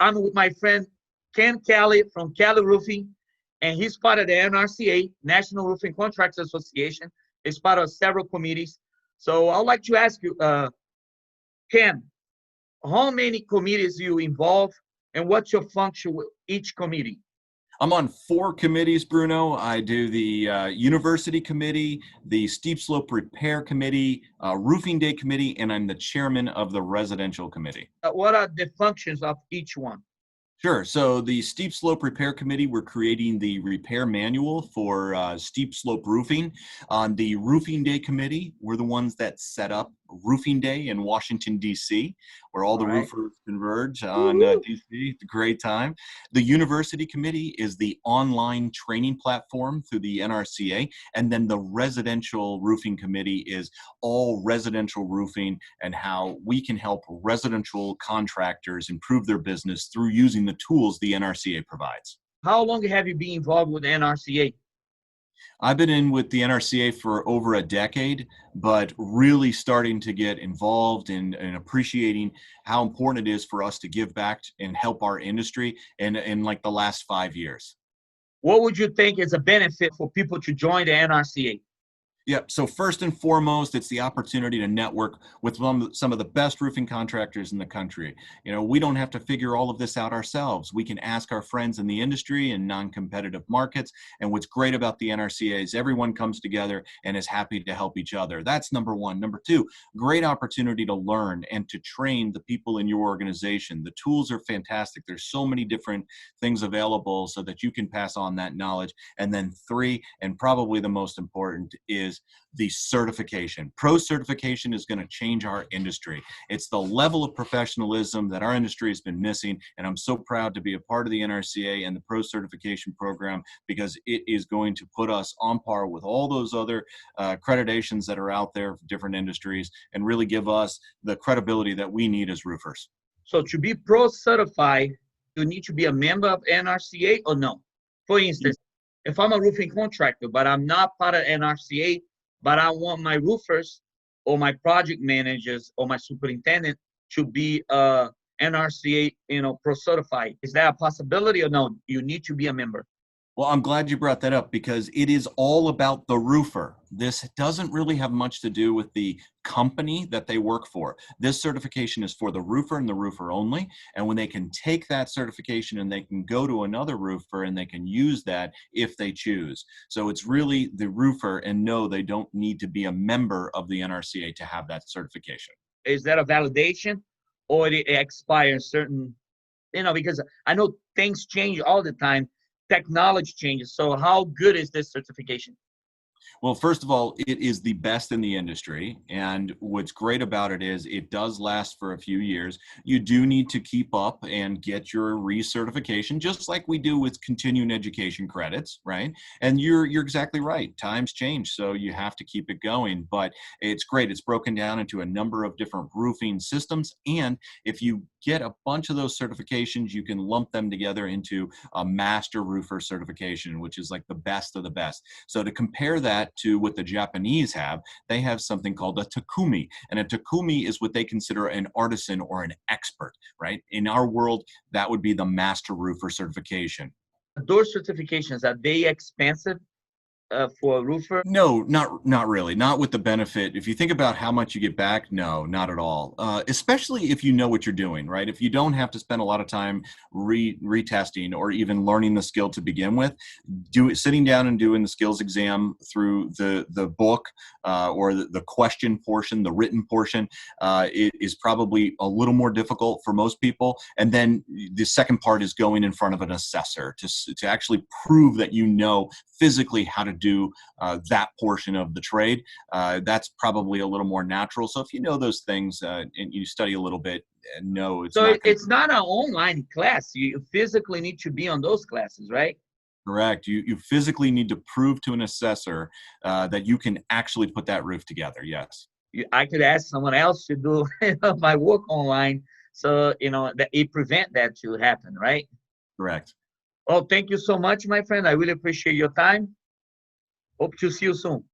I'm with my friend Ken Kelly from Kelly Roofing, and he's part of the NRCA, National Roofing Contractors Association. He's part of several committees. So I'd like to ask you, Ken, how many committees you involve, and what's your function with each committee? I'm on 4 committees, Bruno. I do the University Committee, the Steep Slope Repair Committee, Roofing Day Committee, and I'm the chairman of the Residential Committee. What are the functions of each one? Sure. So the Steep Slope Repair Committee, we're creating the repair manual for steep slope roofing. On the Roofing Day Committee, we're the ones that set up Roofing Day in Washington, D.C., where all the right. roofers converge on D.C. It's a great time. The University Committee is the online training platform through the NRCA. And then the Residential Roofing Committee is all residential roofing and how we can help residential contractors improve their business through using the tools the NRCA provides. How long have you been involved with the NRCA? I've been in with the NRCA for over a decade, but really starting to get involved in appreciating how important it is for us to give back and help our industry in like the last 5 years. What would you think is a benefit for people to join the NRCA? Yep. So first and foremost, it's the opportunity to network with some of the best roofing contractors in the country. You know, we don't have to figure all of this out ourselves. We can ask our friends in the industry and non-competitive markets. And what's great about the NRCA is everyone comes together and is happy to help each other. That's number one. Number two, great opportunity to learn and to train the people in your organization. The tools are fantastic. There's so many different things available so that you can pass on that knowledge. And then three, and probably the most important, is the certification. Pro-certification is going to change our industry. It's the level of professionalism that our industry has been missing, and I'm so proud to be a part of the NRCA and the pro-certification program because it is going to put us on par with all those other accreditations that are out there for different industries and really give us the credibility that we need as roofers. So to be pro-certified, you need to be a member of NRCA or no? For instance, if I'm a roofing contractor, but I'm not part of NRCA, but I want my roofers or my project managers or my superintendent to be NRCA, pro-certified. Is that a possibility or no? You need to be a member. Well, I'm glad you brought that up because it is all about the roofer. This doesn't really have much to do with the company that they work for. This certification is for the roofer and the roofer only. And when they can take that certification and they can go to another roofer and they can use that if they choose. So it's really the roofer, and no, they don't need to be a member of the NRCA to have that certification. Is that a validation or it expires certain, because I know things change all the time. Technology changes. So how good is this certification? Well, first of all, it is the best in the industry. And what's great about it is it does last for a few years. You do need to keep up and get your recertification, just like we do with continuing education credits, right? And you're exactly right. Times change, so you have to keep it going. But it's great. It's broken down into a number of different roofing systems. And if you get a bunch of those certifications, you can lump them together into a master roofer certification, which is like the best of the best. So to compare that to what the Japanese have, they have something called a takumi. And a takumi is what they consider an artisan or an expert, right? In our world, that would be the master roofer certification. Those certifications, are they expensive for a roofer? No, not really. Not with the benefit. If you think about how much you get back, no, not at all. Especially if you know what you're doing, right? If you don't have to spend a lot of time retesting or even learning the skill to begin with, sitting down and doing the skills exam through the book or the question portion, the written portion, it is probably a little more difficult for most people. And then the second part is going in front of an assessor to actually prove that you know physically how to do that portion of the trade. That's probably a little more natural. So if you know those things and you study a little bit, no, it's so not. It's not an online class. You physically need to be on those classes, right? Correct. You physically need to prove to an assessor that you can actually put that roof together. Yes. I could ask someone else to do my work online, so that it prevent that to happen, right? Correct. Well, thank you so much, my friend. I really appreciate your time. Hope to see you soon.